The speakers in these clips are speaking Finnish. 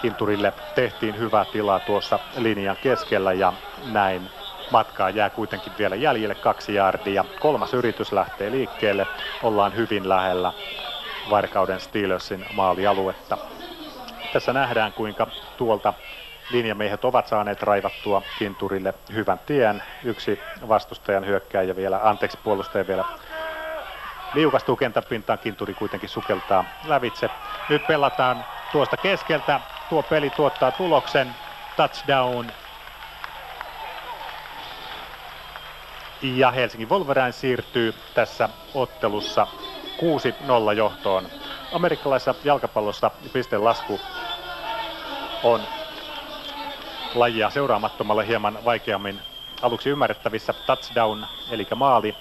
Kinturille tehtiin hyvää tilaa tuossa linjan keskellä ja näin matkaa jää kuitenkin vielä jäljelle 2 jaardia. 3. yritys lähtee liikkeelle. Ollaan hyvin lähellä Varkauden Steelersin maalialuetta. Tässä nähdään, kuinka tuolta linjamiehet ovat saaneet raivattua Kinturille hyvän tien. Yksi vastustajan puolustaja vielä liukastuu kentän pintaan. Kinturi kuitenkin sukeltaa lävitse. Nyt pelataan tuosta keskeltä. Tuo peli tuottaa tuloksen. Touchdown. Ja Helsingin Wolverines siirtyy tässä ottelussa 6-0 johtoon. Amerikkalaisessa jalkapallossa pistelasku on lajia seuraamattomalle hieman vaikeammin aluksi ymmärrettävissä. Touchdown eli maali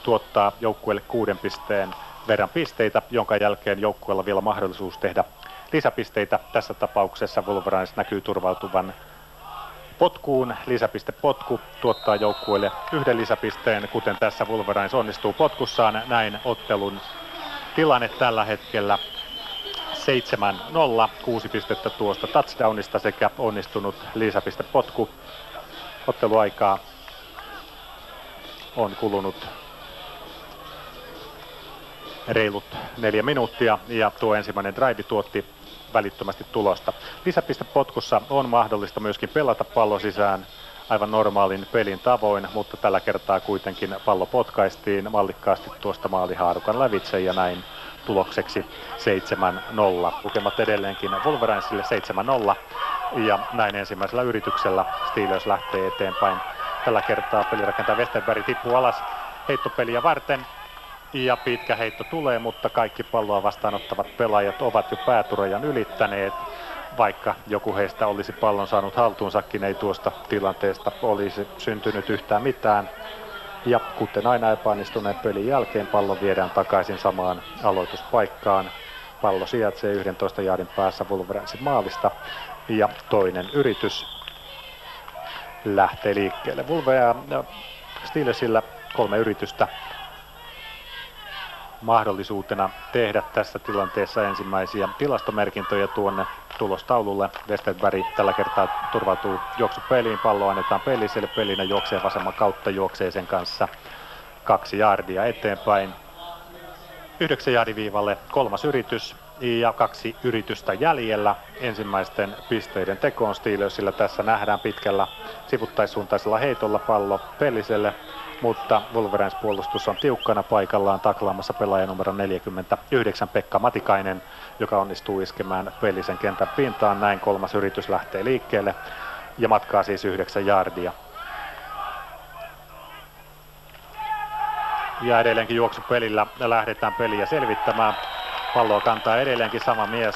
tuottaa joukkueelle 6 pisteen verran pisteitä, jonka jälkeen joukkueella vielä mahdollisuus tehdä lisäpisteitä. Tässä tapauksessa Wolverines näkyy turvautuvan potkuun. Lisäpistepotku tuottaa joukkueelle 1 lisäpisteen, kuten tässä Wolverines onnistuu potkussaan. Näin ottelun tilanne tällä hetkellä 7-0, 6 pistettä tuosta touchdownista sekä onnistunut lisäpistepotku. Otteluaikaa on kulunut reilut 4 minuuttia ja tuo ensimmäinen drive tuotti välittömästi tulosta. Lisäpistepotkussa on mahdollista myöskin pelata pallo sisään aivan normaalin pelin tavoin, mutta tällä kertaa kuitenkin pallo potkaistiin mallikkaasti tuosta maalihaarukan lävitse ja näin tulokseksi 7-0. Lukemat edelleenkin Wolverinesille 7-0 ja näin ensimmäisellä yrityksellä Steelers lähtee eteenpäin. Tällä kertaa pelirakentaja Westerberg tippuu alas heittopeliä varten ja pitkä heitto tulee, mutta kaikki palloa vastaanottavat pelaajat ovat jo päätyrajan ylittäneet. Vaikka joku heistä olisi pallon saanut haltuunsakin, ei tuosta tilanteesta olisi syntynyt yhtään mitään. Ja kuten aina epäonnistuneen pelin jälkeen pallo viedään takaisin samaan aloituspaikkaan. Pallo sijaitsee 11 jaardin päässä Wolverinesin maalista ja toinen yritys lähtee liikkeelle. Steelersillä 3 yritystä mahdollisuutena tehdä tässä tilanteessa ensimmäisiä tilastomerkintöjä tuonne tulostaululle. Westerberg tällä kertaa turvautuu juoksupeliin, pallo annetaan Pelliselle, Pellinen juoksee vasemman kautta, juoksee sen kanssa 2 jaardia eteenpäin. 9 jaardiviivalle 3. yritys ja 2 yritystä jäljellä ensimmäisten pisteiden tekoon Steelersillä. Tässä nähdään pitkällä sivuttaissuuntaisella heitolla pallo Pelliselle, mutta Wolverines puolustus on tiukkana paikallaan taklaamassa pelaaja numero 49 Pekka Matikainen, joka onnistuu iskemään Pellisen kentän pintaan. Näin 3. yritys lähtee liikkeelle ja matkaa siis 9 jaardia. Ja edelleenkin juoksupelillä lähdetään peliä selvittämään. Palloa kantaa edelleenkin sama mies,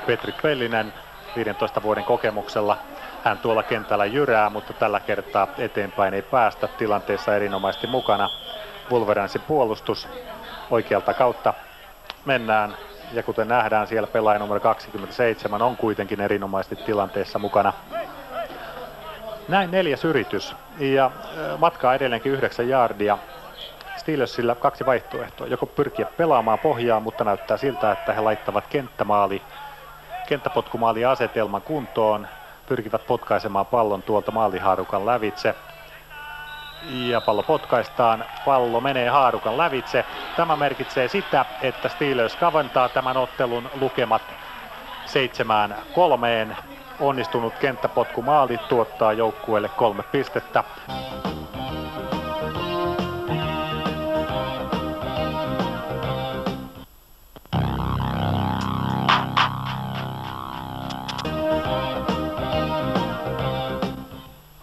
Petri Pellinen, 15 vuoden kokemuksella. Hän tuolla kentällä jyrää, mutta tällä kertaa eteenpäin ei päästä. Tilanteessa erinomaisesti mukana Wolverinesin puolustus. Oikealta kautta mennään ja kuten nähdään, siellä pelaaja numero 27 on kuitenkin erinomaisesti tilanteessa mukana. Näin 4. yritys ja matkaa edelleenkin 9 jaardia. Steelersillä 2 vaihtoehtoa. Joko pyrkiä pelaamaan pohjaa, mutta näyttää siltä, että he laittavat kenttäpotkumaali asetelman kuntoon. Pyrkivät potkaisemaan pallon tuolta maalihaarukan lävitse. Ja pallo potkaistaan. Pallo menee haarukan lävitse. Tämä merkitsee sitä, että Steelers kaventaa tämän ottelun lukemat 7-3. Onnistunut kenttäpotkumaali tuottaa joukkueelle 3 pistettä.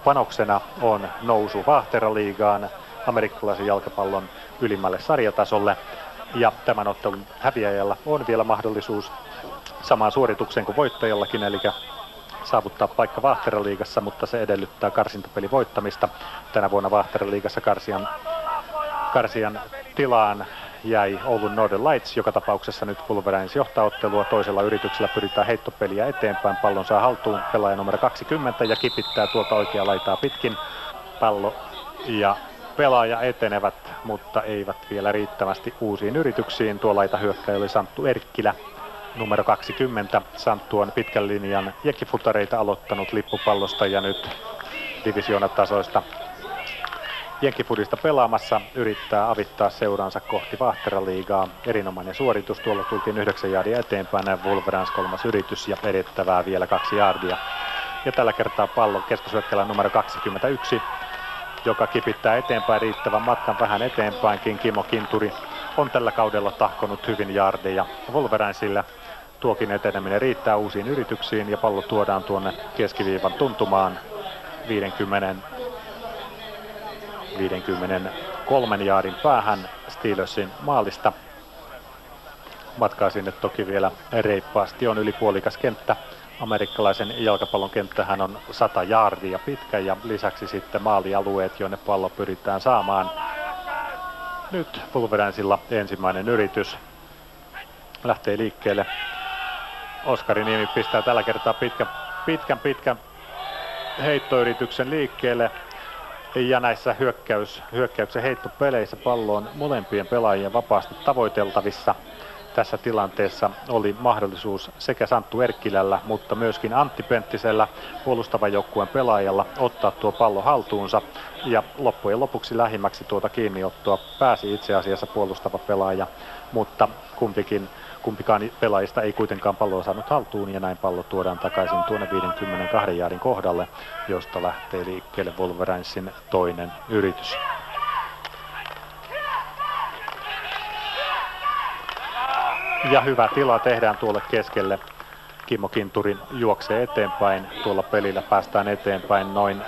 Panoksena on nousu Vaahteraliigaan, amerikkalaisen jalkapallon ylimmälle sarjatasolle. Ja tämän ottelun häviäjällä on vielä mahdollisuus samaan suoritukseen kuin voittajallakin, eli saavuttaa paikka Vaahteraliigassa, mutta se edellyttää karsintapelin voittamista. Tänä vuonna Vaahteraliigassa karsian tilaan jäi Oulun Northern Lights. Joka tapauksessa nyt Wolverines johtaa ottelua. Toisella yrityksellä pyritään heittopeliä eteenpäin. Pallon saa haltuun pelaaja numero 20 ja kipittää tuolta oikeaa laitaa pitkin. Pallo ja pelaaja etenevät, mutta eivät vielä riittävästi uusiin yrityksiin. Tuo laitahyökkäjä oli Santtu Erkkilä. Numero 20, Santtu on pitkän linjan jenkkifutareita aloittanut lippupallosta ja nyt divisioonatasoista jenkkifudista pelaamassa. Yrittää avittaa seuraansa kohti Vahteraliigaa. Erinomainen suoritus. Tuolla tultiin 9 jaardia eteenpäin. Wolverines 3. yritys ja edettävää vielä 2 jaardia. Ja tällä kertaa pallon keskushyökkääjä numero 21, joka kipittää eteenpäin riittävän matkan vähän eteenpäinkin. Kimmo Kinturi on tällä kaudella tahkonut hyvin jaardeja Wolverinesille. Tuokin eteneminen riittää uusiin yrityksiin ja pallo tuodaan tuonne keskiviivan tuntumaan 53 jaardin päähän Steelersin maalista. Matkaa sinne toki vielä reippaasti, on yli puolikas kenttä. Amerikkalaisen jalkapallon kenttähän on 100 jaardia pitkä ja lisäksi sitten maalialueet, joille pallo pyritään saamaan. Nyt Wolverinesilla ensimmäinen yritys lähtee liikkeelle. Oskari Niemi pistää tällä kertaa pitkän heittoyrityksen liikkeelle. Ja näissä hyökkäyksen heittopeleissä pallo on molempien pelaajien vapaasti tavoiteltavissa. Tässä tilanteessa oli mahdollisuus sekä Santtu Erkkilällä, mutta myöskin Antti Penttisellä puolustavan joukkueen pelaajalla ottaa tuo pallo haltuunsa. Ja loppujen lopuksi lähimmäksi tuota kiinniottoa pääsi itse asiassa puolustava pelaaja, mutta kumpikaan pelaajista ei kuitenkaan palloa saanut haltuun ja näin pallo tuodaan takaisin tuonne 52 jaardin kohdalle, josta lähtee liikkeelle Wolverinesin toinen yritys. Ja hyvä tila tehdään tuolle keskelle. Kimmo Kinturi juoksee eteenpäin. Tuolla pelillä päästään eteenpäin noin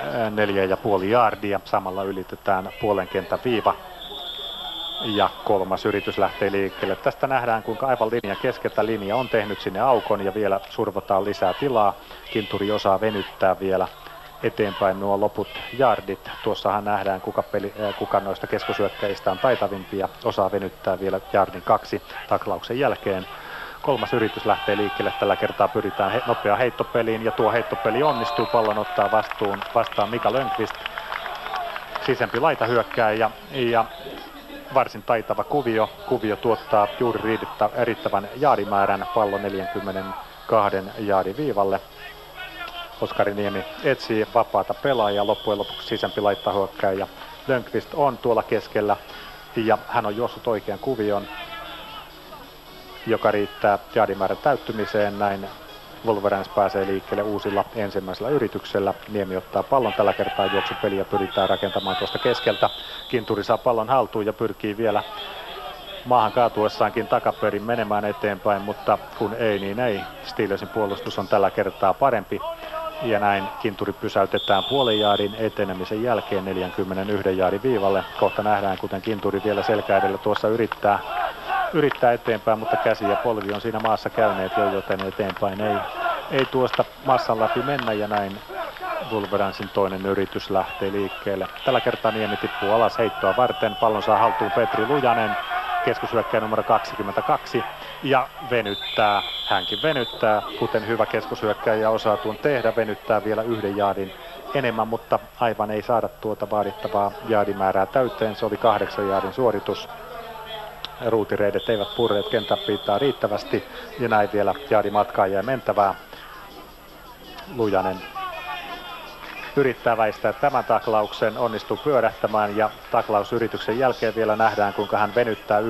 4,5 jaardia. Samalla ylitetään puolen kentän viiva. Ja 3. yritys lähtee liikkeelle. Tästä nähdään, kuinka aivan linjan keskeltä linja on tehnyt sinne aukon ja vielä survotaan lisää tilaa. Kinturi osaa venyttää vielä eteenpäin nuo loput jaardit. Tuossahan nähdään, kuka noista keskusyökkäjistä on taitavimpia. Osaa venyttää vielä jaardin 2 taklauksen jälkeen. 3. yritys lähtee liikkeelle. Tällä kertaa pyritään nopeaan heittopeliin ja tuo heittopeli onnistuu. Pallon ottaa vastaan Mika Lönnqvist. Sisempi laitahyökkääjä ja varsin taitava kuvio. Kuvio tuottaa juuri riittävän jaardimäärän pallo 42 jaardin viivalle. Oskari Niemi etsii vapaata pelaajaa, loppujen lopuksi sisempi laittahyökkääjä Lönnqvist on tuolla keskellä ja hän on juossut oikean kuvion, joka riittää jaardimäärän täyttymiseen. Näin Wolverines pääsee liikkeelle uusilla ensimmäisellä yrityksellä. Niemi ottaa pallon tällä kertaa, juoksupeliä pyritään rakentamaan tuosta keskeltä. Kinturi saa pallon haltuun ja pyrkii vielä maahan kaatuessaankin takaperin menemään eteenpäin, mutta kun ei, niin ei. Steelersin puolustus on tällä kertaa parempi. Ja näin Kinturi pysäytetään puolen jaardin etenemisen jälkeen 41 jaardin viivalle. Kohta nähdään, kuten Kinturi vielä selkä edellä tuossa yrittää eteenpäin, mutta käsi ja polvi on siinä maassa käyneet jo, joten eteenpäin ei tuosta massan läpi mennä ja näin Wolverinesin toinen yritys lähtee liikkeelle. Tällä kertaa Niemi tippuu alas heittoa varten. Pallon saa haltuun Petri Lujanen, keskushyökkääjä numero 22 ja venyttää. Hänkin venyttää, kuten hyvä keskushyökkääjä osaa tuon tehdä, venyttää vielä 1 jaardin enemmän, mutta aivan ei saada tuota vaadittavaa jaardimäärää täyteen. Se oli 8 jaardin suoritus. Ruutireidet eivät purreet kentän piittaa riittävästi ja näin vielä jaardimatkaa jää mentävää. Lujanen yrittää väistää tämän taklauksen, onnistuu pyörähtämään ja taklausyrityksen jälkeen vielä nähdään, kuinka hän venyttää